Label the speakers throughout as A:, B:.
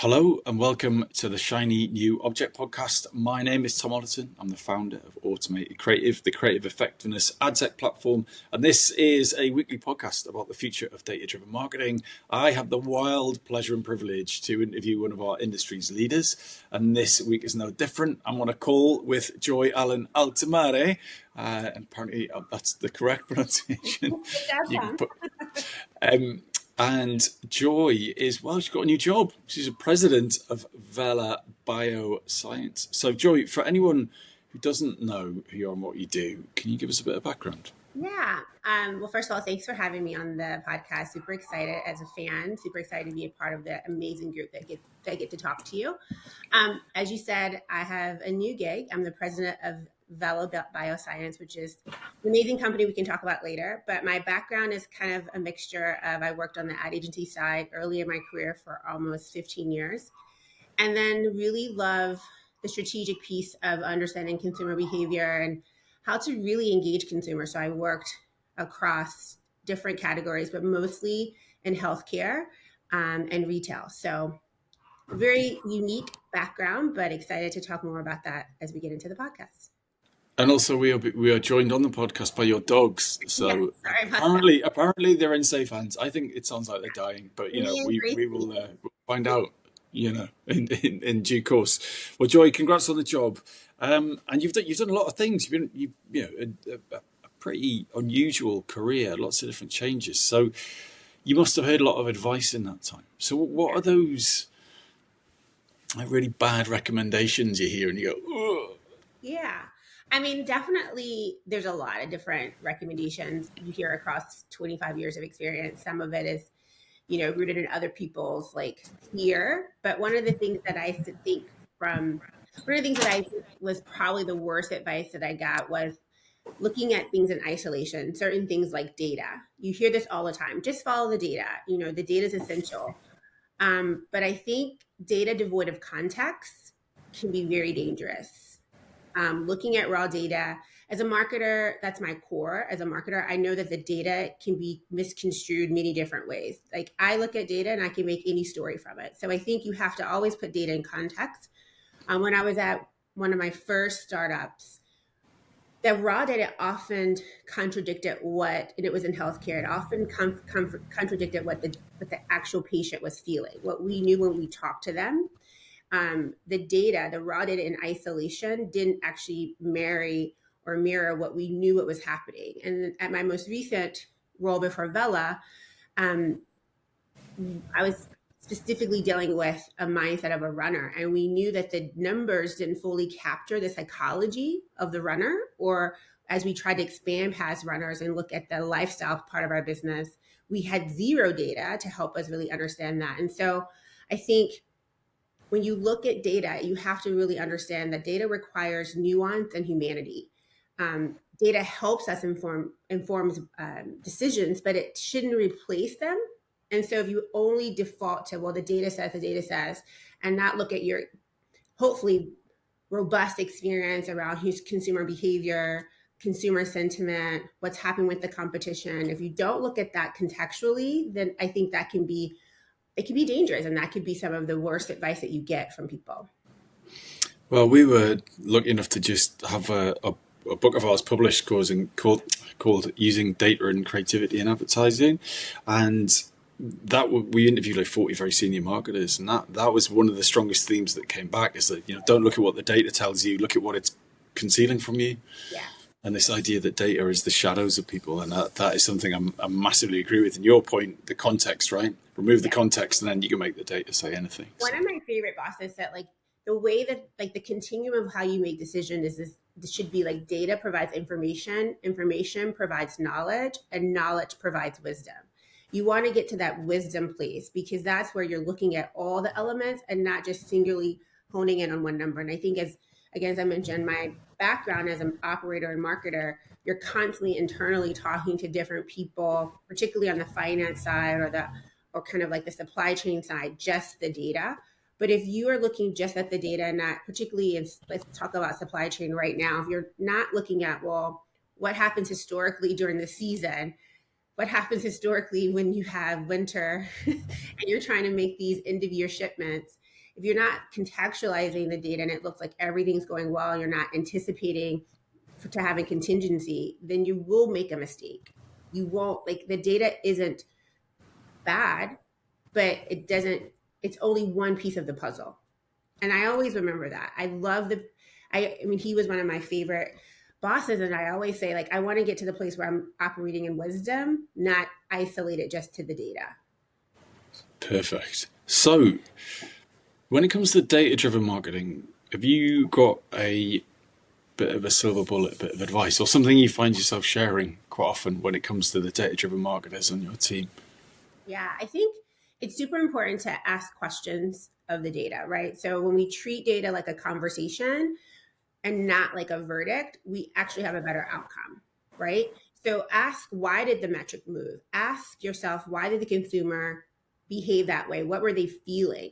A: Hello and welcome to the Shiny New Object podcast. My name is Tom Otterton. I'm the founder of Automated Creative, the creative effectiveness ad tech platform, and this is a weekly podcast about the future of data-driven marketing. I have the wild pleasure and privilege to interview one of our industry's leaders, and this week is no different. I'm on a call with Joy Allen-Altimare, and apparently that's the correct pronunciation. You can put. And Joy is, well, she's got a new job. She's a president of Vella Bioscience. So, Joy, for anyone who doesn't know who you are and what you do, can you give us a bit of background?
B: Yeah. Well, first of all, thanks for having me on the podcast. Super excited as a fan, super excited to be a part of the amazing group that get to talk to you. As you said, I have a new gig. I'm the president of Vella Bioscience, which is an amazing company we can talk about later. But my background is kind of a mixture of, I worked on the ad agency side early in my career for almost 15 years, and then really love the strategic piece of understanding consumer behavior and how to really engage consumers. So I worked across different categories, but mostly in healthcare and retail. So very unique background, but excited to talk more about that as we get into the podcast.
A: And also, we are joined on the podcast by your dogs. So
B: Sorry about that.
A: apparently they're in safe hands. I think it sounds like they're dying, but
B: Me and
A: we
B: Gracie.
A: will find out. In due course. Well, Joy, congrats on the job. And you've done a lot of things. A pretty unusual career, lots of different changes. So you must have heard a lot of advice in that time. So what are those really bad recommendations you hear and you go, ugh?
B: Yeah. I mean, definitely there's a lot of different recommendations you hear across 25 years of experience. Some of it is, rooted in other people's like fear. But one of the things that I think from one of the things that I think was probably the worst advice that I got was looking at things in isolation, certain things like data. You hear this all the time. Just follow the data. The data is essential. But I think data devoid of context can be very dangerous. Looking at raw data as a marketer, that's my core. As a marketer, I know that the data can be misconstrued many different ways. Like I look at data and I can make any story from it. So I think you have to always put data in context. When I was at one of my first startups, the raw data often contradicted and it was in healthcare, it often contradicted what the actual patient was feeling, what we knew when we talked to them. The raw data in isolation didn't actually marry or mirror what we knew what was happening. And at my most recent role before Vella, I was specifically dealing with a mindset of a runner. And we knew that the numbers didn't fully capture the psychology of the runner, or as we tried to expand past runners and look at the lifestyle part of our business, we had zero data to help us really understand that. And so I think when you look at data, you have to really understand that data requires nuance and humanity. Data helps us informs decisions, but it shouldn't replace them. And so if you only default to, well, the data says, and not look at your hopefully robust experience around consumer behavior, consumer sentiment, what's happening with the competition, if you don't look at that contextually, then I think it can be dangerous, and that could be some of the worst advice that you get from people.
A: Well, we were lucky enough to just have a book of ours published called Using Data and Creativity in Advertising. And we interviewed like 40 very senior marketers, and that was one of the strongest themes that came back, is that don't look at what the data tells you, look at what it's concealing from you.
B: Yeah.
A: And this idea that data is the shadows of people, and that is something I massively agree with. And your point, the context, right? Remove the context, and then you can make the data say anything.
B: One of my favorite bosses said, like, the way that, like, the continuum of how you make decisions this should be like data provides information provides knowledge, and knowledge provides wisdom. You want to get to that wisdom place, because that's where you're looking at all the elements and not just singularly honing in on one number. And I think, as I mentioned, my background as an operator and marketer, you're constantly internally talking to different people, particularly on the finance side or kind of like the supply chain side, just the data. But if you are looking just at the data, not particularly, let's talk about supply chain right now, if you're not looking at, well, what happens historically during the season, what happens historically when you have winter and you're trying to make these end of year shipments, if you're not contextualizing the data and it looks like everything's going well, and you're not anticipating to having contingency, then you will make a mistake. You won't, like, the data isn't bad, but it's only one piece of the puzzle. And I always remember that. I mean, he was one of my favorite bosses. And I always say, like, I want to get to the place where I'm operating in wisdom, not isolated just to the data.
A: Perfect. So, when it comes to data-driven marketing, have you got a bit of a silver bullet, bit of advice, or something you find yourself sharing quite often when it comes to the data-driven marketers on your team?
B: Yeah, I think it's super important to ask questions of the data, right? So when we treat data like a conversation and not like a verdict, we actually have a better outcome, right? So ask, why did the metric move? Ask yourself, why did the consumer behave that way? What were they feeling?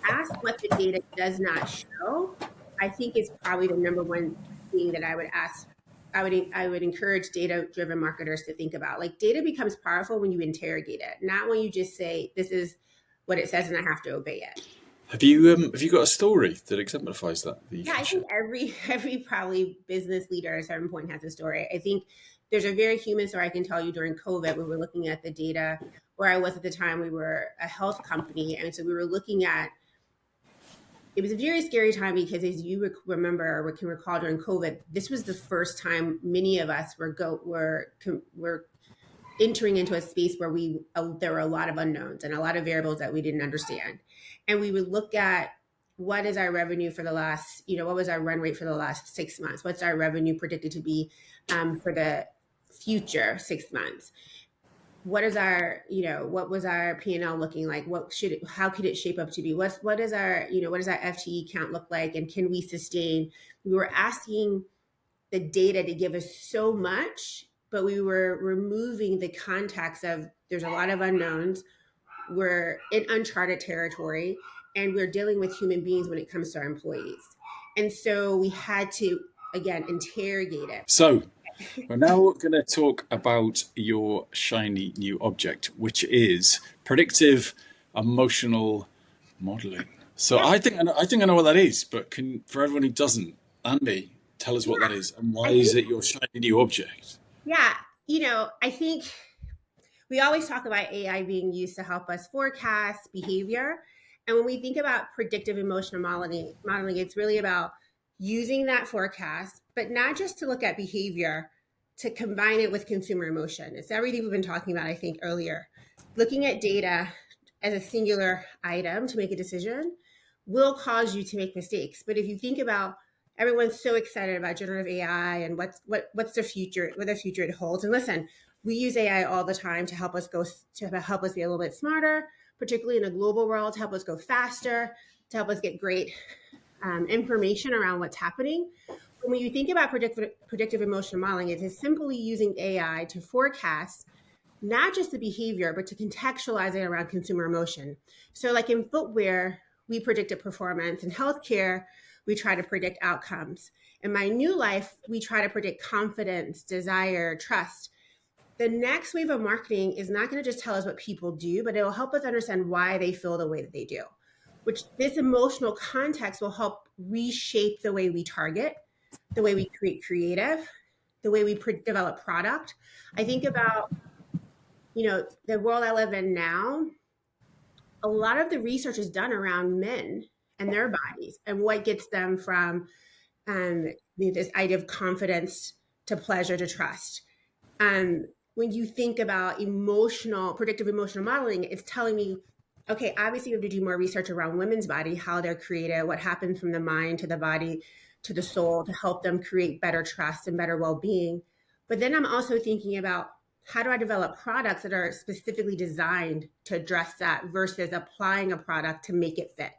B: Ask what the data does not show. I think is probably the number one thing that I would ask. I would encourage data-driven marketers to think about. Like, data becomes powerful when you interrogate it, not when you just say, this is what it says and I have to obey it.
A: Have you got a story that exemplifies that you
B: Yeah,
A: can
B: I
A: share?
B: think every probably business leader at a certain point has a story. I think there's a very human story I can tell you. During COVID, we were looking at the data. Where I was at the time, we were a health company, and so we were looking at, it was a very scary time because, as you remember or can recall, during COVID, this was the first time many of us were entering into a space where there were a lot of unknowns and a lot of variables that we didn't understand. And we would look at, what is our revenue for the last, what was our run rate for the last 6 months? What's our revenue predicted to be for the future 6 months? What is our, what was our P&L looking like? How could it shape up to be? What is our, what does our FTE count look like? And can we sustain? We were asking the data to give us so much, but we were removing the context of, there's a lot of unknowns. We're in uncharted territory, and we're dealing with human beings when it comes to our employees. And so we had to, again, interrogate it.
A: So, we're now going to talk about your shiny new object, which is predictive emotional modeling. So,
B: Yeah.
A: I think I know what that is, but for everyone who doesn't, Andy, tell us what that
B: Yeah.
A: is and why
B: I
A: is
B: think,
A: it your shiny new object?
B: yeah, I think we always talk about AI being used to help us forecast behavior. And when we think about predictive emotional modeling, it's really about using that forecast, but not just to look at behavior, to combine it with consumer emotion. It's everything we've been talking about, I think, earlier. Looking at data as a singular item to make a decision will cause you to make mistakes. But if you think about, everyone's so excited about generative AI and what's the future, what the future it holds. And listen, we use AI all the time to help us be a little bit smarter, particularly in a global world, to help us go faster, to help us get great information around what's happening. But when you think about predictive emotional modeling, it is simply using AI to forecast not just the behavior, but to contextualize it around consumer emotion. So, like in footwear, we predicted performance. In healthcare, we try to predict outcomes. In my new life, we try to predict confidence, desire, trust. The next wave of marketing is not going to just tell us what people do, but it will help us understand why they feel the way that they do, which this emotional context will help reshape the way we target, the way we create creative, the way we develop product. I think about, the world I live in now, a lot of the research is done around men and their bodies and what gets them from this idea of confidence to pleasure to trust. Um, when you think about predictive emotional modeling, it's telling me, okay, obviously we have to do more research around women's body, how they're created, what happens from the mind to the body to the soul to help them create better trust and better well-being. But then I'm also thinking about, how do I develop products that are specifically designed to address that versus applying a product to make it fit?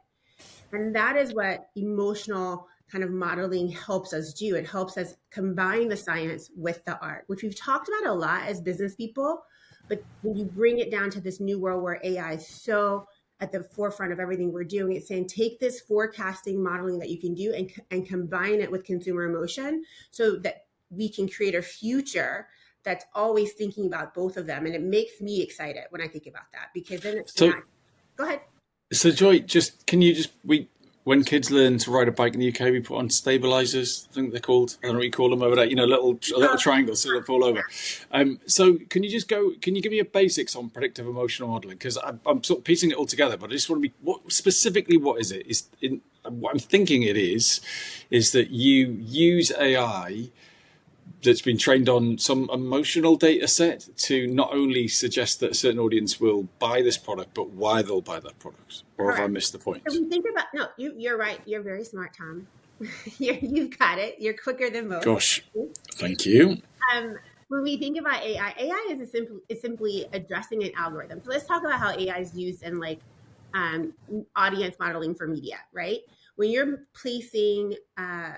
B: And that is what emotional kind of modeling helps us do. It helps us combine the science with the art, which we've talked about a lot as business people. But when you bring it down to this new world where AI is so at the forefront of everything we're doing, it's saying, take this forecasting modeling that you can do and combine it with consumer emotion so that we can create a future that's always thinking about both of them. And it makes me excited when I think about that, because then it's
A: So,
B: not, go ahead.
A: So Joy, when kids learn to ride a bike in the UK, we put on stabilizers. I think they're called. I don't know what you call them over there. Little triangles so they don't fall over. So can you give me a basics on predictive emotional modeling? Because I'm sort of piecing it all together, but I just want to be what is it? What I'm thinking it is that you use AI that's been trained on some emotional data set to not only suggest that a certain audience will buy this product, but why they'll buy that product. Or have I
B: Correct.
A: missed the
B: So
A: point?
B: we think about no, you're right. You're very smart, Tom. You've got it. You're quicker than most.
A: Gosh, thank you.
B: Um, when we think about AI is simply addressing an algorithm. So let's talk about how AI is used in like um, audience modeling for media, right? When you're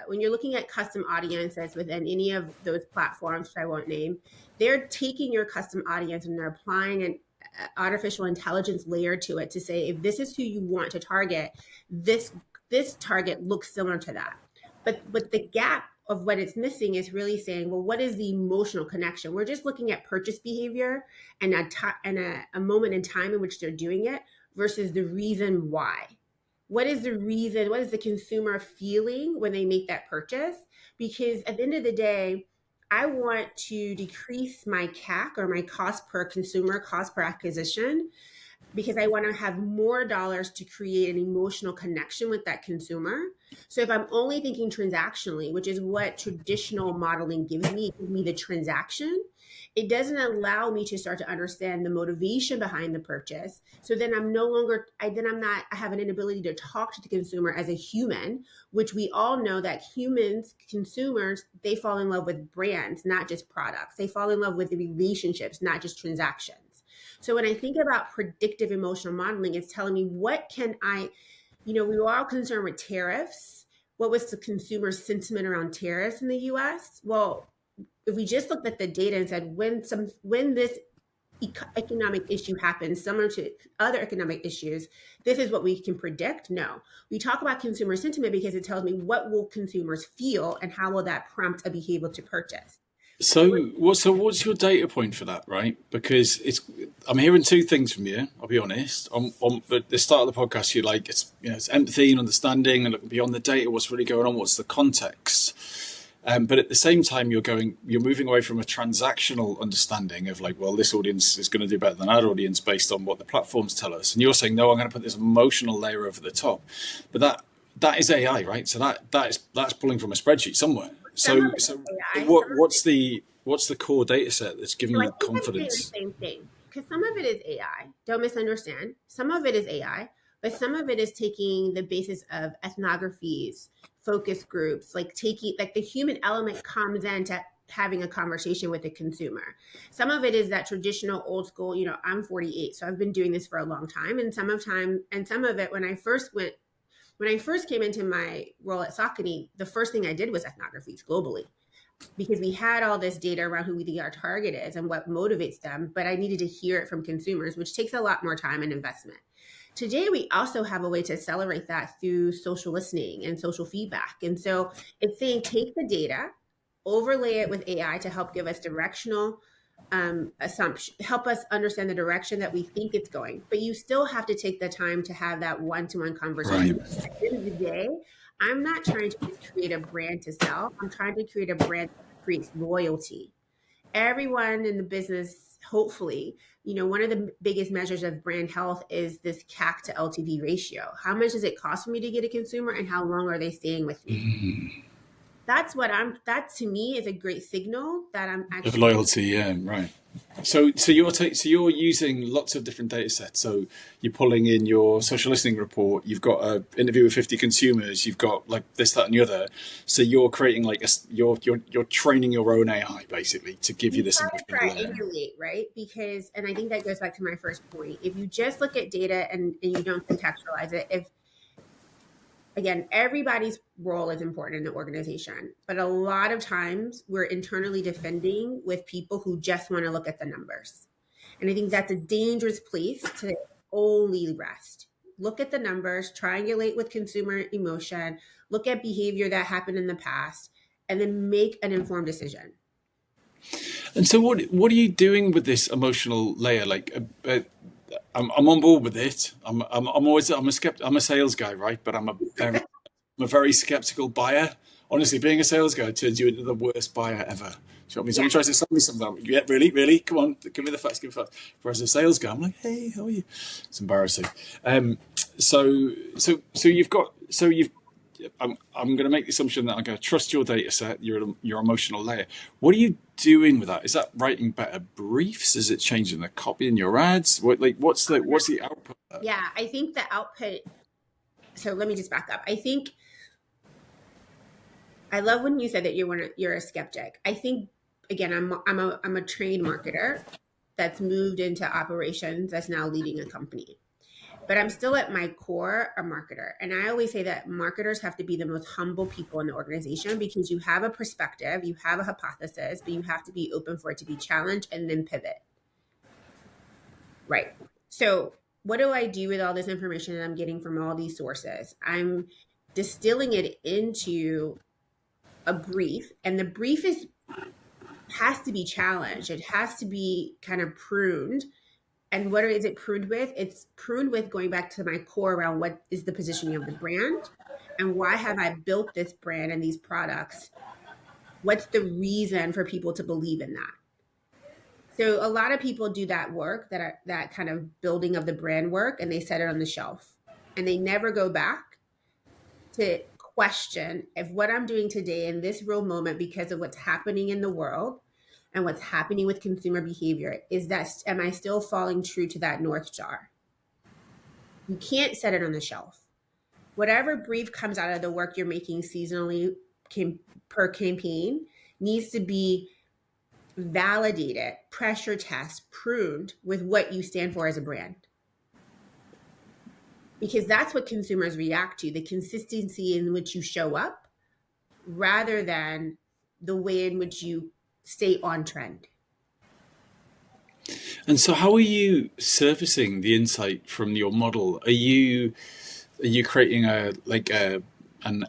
B: when you're looking at custom audiences within any of those platforms, which I won't name, they're taking your custom audience and they're applying an artificial intelligence layer to it to say if this is who you want to target, this this target looks similar to that. But the gap of what it's missing is really saying, well, what is the emotional connection? We're just looking at purchase behavior and a moment in time in which they're doing it versus the reason why. What is the reason? What is the consumer feeling when they make that purchase? Because at the end of the day, I want to decrease my CAC or my cost per consumer, cost per acquisition, because I want to have more dollars to create an emotional connection with that consumer. So if I'm only thinking transactionally, which is what traditional modeling gives me the transaction, it doesn't allow me to start to understand the motivation behind the purchase. So then I'm no longer, I have an inability to talk to the consumer as a human, which we all know that humans, consumers, they fall in love with brands, not just products. They fall in love with the relationships, not just transactions. So when I think about predictive emotional modeling, it's telling me what can I, we were all concerned with tariffs. What was the consumer sentiment around tariffs in the US? Well, if we just looked at the data and said when this economic issue happens similar to other economic issues, this is what we can predict. No, we talk about consumer sentiment because it tells me what will consumers feel and how will that prompt a behavior to purchase. So
A: What's your data point for that, right? Because I'm hearing two things from you. I'll be honest. At the start of the podcast, you're like it's empathy and understanding, and looking beyond the data. What's really going on? What's the context? But at the same time, you're moving away from a transactional understanding of like, well, this audience is going to do better than our audience based on what the platforms tell us, and you're saying, no, I'm going to put this emotional layer over the top. But that is AI, right? So that's pulling from a spreadsheet somewhere.
B: some of
A: So
B: it
A: so
B: is AI,
A: what what's the core data set that's giving
B: so I
A: you
B: think I'm saying the
A: confidence?
B: same thing because some of it is AI. Don't misunderstand. Some of it is AI, but some of it is taking the basis of ethnographies, focus groups, like taking like the human element comes into having a conversation with the consumer. Some of it is that traditional old school, I'm 48, so I've been doing this for a long time. And some of it when I first came into my role at Saucony, the first thing I did was ethnographies globally because we had all this data around who we think our target is and what motivates them, but I needed to hear it from consumers, which takes a lot more time and investment. Today, we also have a way to accelerate that through social listening and social feedback. And so it's saying take the data, overlay it with AI to help give us directional assumption, help us understand the direction that we think it's going. But you still have to take the time to have that one-to-one conversation.
A: Right.
B: At the end of the day, I'm not trying to just create a brand to sell. I'm trying to create a brand that creates loyalty. Everyone in the business, hopefully, one of the biggest measures of brand health is this CAC to LTV ratio. How much does it cost for me to get a consumer and how long are they staying with me? That to me is a great signal that I'm
A: Of
B: actually.
A: loyalty, yeah, right. So you're using lots of different data sets. So you're pulling in your social listening report. You've got an interview with 50 consumers. You've got like this, that, and the other. So you're creating like you're training your own AI basically to give you
B: You
A: this
B: try to
A: emotional layer.
B: triangulate, right? Because, and I think that goes back to my first point. If you just look at data and you don't contextualize it, if again, everybody's role is important in the organization, but a lot of times we're internally defending with people who just want to look at the numbers. And I think that's a dangerous place to only rest. Look at the numbers, triangulate with consumer emotion, look at behavior that happened in the past, and then make an informed decision.
A: And so what are you doing with this emotional layer? Like, I'm on board with it. I'm a sales guy, right? But I'm a very skeptical buyer. Honestly, being a sales guy turns you into the worst buyer ever. Do you know what I mean?
B: Yeah.
A: Someone tries to sell me something. I'm like, yeah, really, really? Come on, give me the facts, give me the facts. Whereas a sales guy, I'm like, hey, how are you? It's embarrassing. Um, so you've. I'm going to make the assumption that I'm going to trust your data set, your emotional layer. What are you doing with that? Is that writing better briefs? Is it changing the copy in your ads? What's the output of that?
B: Yeah, I think the output. So let me just back up. I think I love when you said that you're a skeptic. I think again, I'm a trained marketer that's moved into operations that's now leading a company. But I'm still at my core a marketer. And I always say that marketers have to be the most humble people in the organization because you have a perspective, you have a hypothesis, but you have to be open for it to be challenged and then pivot. Right. So, what do I do with all this information that I'm getting from all these sources? I'm distilling it into a brief, and the brief has to be challenged. It has to be kind of pruned. And what is it pruned with? It's pruned with going back to my core around what is the positioning of the brand and why have I built this brand and these products? What's the reason for people to believe in that? So a lot of people do that work, that kind of building of the brand work, and they set it on the shelf, and they never go back to question if what I'm doing today in this real moment because of what's happening in the world and what's happening with consumer behavior is that am I still falling true to that North Star? You can't set it on the shelf. Whatever brief comes out of the work you're making seasonally per campaign needs to be validated, pressure test, pruned with what you stand for as a brand. Because that's what consumers react to, the consistency in which you show up rather than the way in which you stay on trend.
A: And so, how are you surfacing the insight from your model? Are you creating an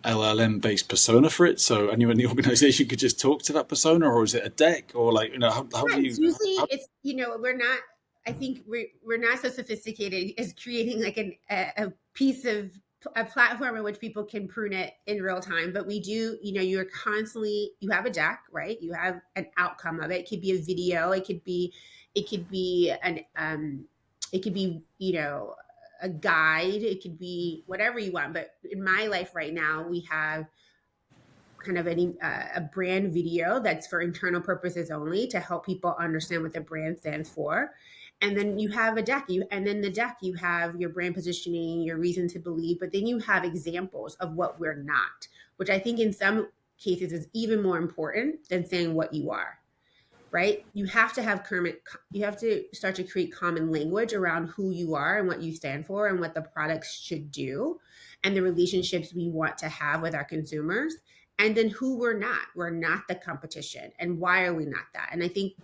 A: LLM based persona for it, so anyone in the organization could just talk to that persona, or is it a deck, or how do
B: Yeah, it's
A: you?
B: usually
A: How,
B: we're not. I think we're not so sophisticated as creating like a piece of a platform in which people can prune it in real time. But we do, you have a deck, right? You have an outcome of it. It could be a video. It could be it could be a guide. It could be whatever you want. But in my life right now, we have kind of a brand video that's for internal purposes only to help people understand what the brand stands for. And then you have a deck, and then the deck you have your brand positioning, your reason to believe, but then you have examples of what we're not, which I think in some cases is even more important than saying what you are. Right? You have to you have to start to create common language around who you are and what you stand for and what the products should do and the relationships we want to have with our consumers. And then who we're not. We're not the competition. And why are we not that? And I think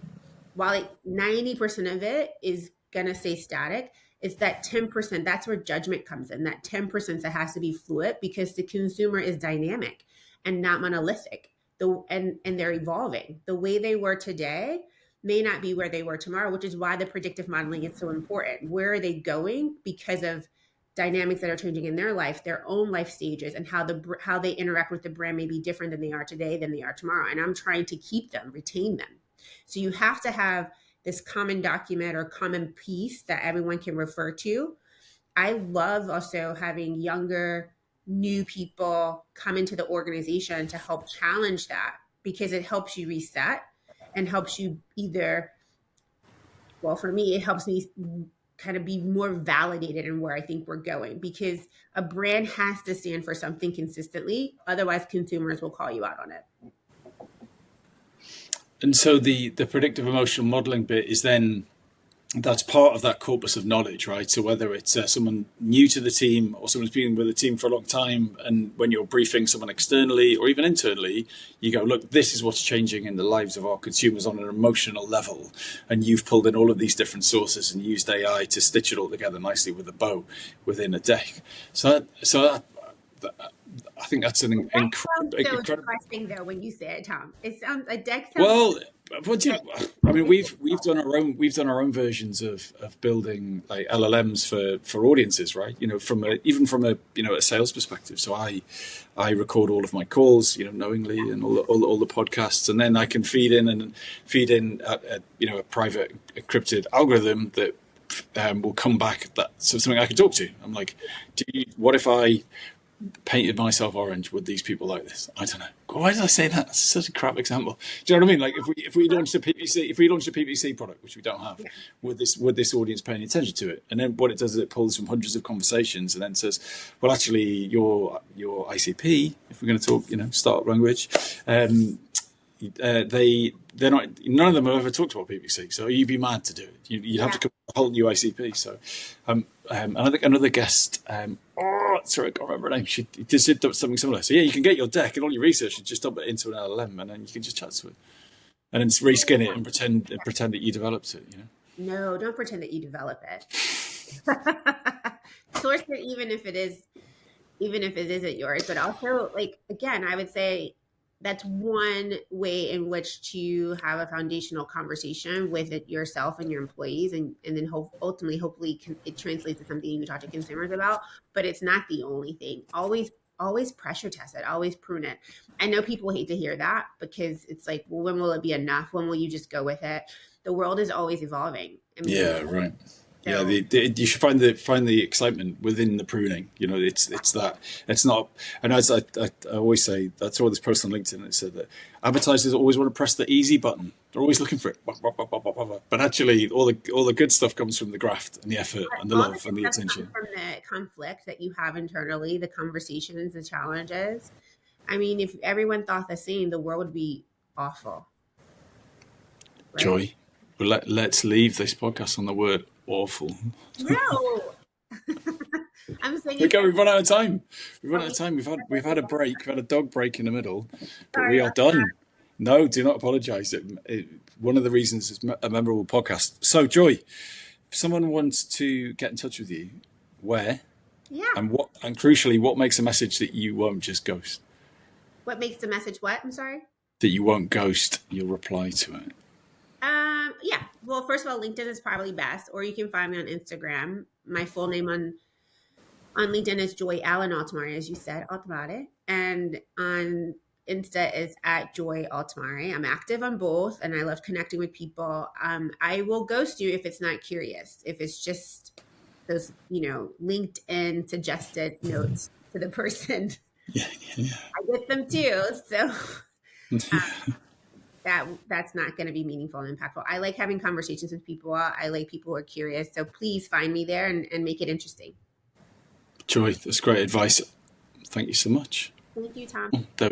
B: while 90% of it is going to stay static, it's that 10%, that's where judgment comes in. That 10% that has to be fluid because the consumer is dynamic and not monolithic. And they're evolving. The way they were today may not be where they were tomorrow, which is why the predictive modeling is so important. Where are they going because of dynamics that are changing in their life, their own life stages, and how they interact with the brand may be different than they are today than they are tomorrow. And I'm trying to keep them, retain them. So you have to have this common document or common piece that everyone can refer to. I love also having younger, new people come into the organization to help challenge that because it helps you reset and helps you for me, it helps me kind of be more validated in where I think we're going because a brand has to stand for something consistently. Otherwise, consumers will call you out on it.
A: and so the predictive emotional modeling bit is then that's part of that corpus of knowledge, right? So whether it's someone new to the team or someone who's been with the team for a long time, and when you're briefing someone externally or even internally, you go, look, this is what's changing in the lives of our consumers on an emotional level, and you've pulled in all of these different sources and used AI to stitch it all together nicely with a bow within a deck. I think that's an
B: That sounds so
A: incredible.
B: depressing though when you say it, Tom. It sounds a deck sounds
A: Well,
B: so
A: What do you, I mean, we've done our own versions of building like LLMs for audiences, right? You know, even from a a sales perspective. So I record all of my calls, knowingly, and all the podcasts, and then I can feed in a private encrypted algorithm that will come back. So something I can talk to. I'm like, what if I painted myself orange? Would these people like this? I don't know. Why did I say that? That's such a crap example. Do you know what I mean? Like if we launched a PPC product, which we don't have,
B: Yeah.
A: would this audience pay any attention to it? And then what it does is it pulls from hundreds of conversations and then says, well, actually, your ICP, if we're going to talk, startup language, they're not. None of them have ever talked about PPC, so you'd be mad to do it. You'd have to come up with a whole new ICP. So, and I think another guest, sorry, I can't remember her name. She did something similar. So yeah, you can get your deck and all your research and just dump it into an LLM, and then you can just chat to it, and then reskin it and pretend that you developed it.
B: No, don't pretend that you develop it. Source it, even if it isn't yours. But also, like, again, I would say that's one way in which to have a foundational conversation with yourself and your employees, and then ultimately, hopefully, it translates to something you can talk to consumers about. But it's not the only thing. Always pressure test it. Always prune it. I know people hate to hear that because it's like, well, when will it be enough? When will you just go with it? The world is always evolving. I mean,
A: Yeah, right. Yeah,
B: so
A: you should find the excitement within the pruning. It's that it's not. And as I always say, I saw this post on LinkedIn and it said that advertisers always want to press the easy button. They're always looking for it, but actually, all the good stuff comes from the graft and the effort and the
B: all the
A: love
B: good
A: and the
B: stuff comes
A: attention.
B: from the conflict that you have internally, the conversations, the challenges. I mean, if everyone thought the same, the world would be awful, right?
A: Joy, well, let's leave this podcast on the word awful.
B: No, I'm saying if
A: Okay, we've run
B: everyone,
A: out of time. We've run
B: are
A: out of
B: we,
A: time. We've had a break. We've had a dog break in the middle, but
B: sorry
A: we are
B: about
A: done. No, do not apologise. One of the reasons it's a memorable podcast. So, Joy, if someone wants to get in touch with you, where
B: that. Yeah.
A: and crucially, what makes a message that you won't just ghost?
B: What makes the message what? I'm sorry.
A: That you won't ghost. You'll reply to it.
B: Yeah. Well, first of all, LinkedIn is probably best, or you can find me on Instagram. My full name on LinkedIn is Joy Allen-Altimare, as you said, Altimare, and on Insta is at Joy Altimare. I'm active on both, and I love connecting with people. I will ghost you if it's not curious. If it's just those, LinkedIn suggested notes to the person,
A: Yeah, yeah.
B: I get them too. So that's not going to be meaningful and impactful. I like having conversations with people. I like people who are curious. So please find me there and make it interesting.
A: Joy, that's great advice. Thank you so much.
B: Thank you, Tom.
A: There we go.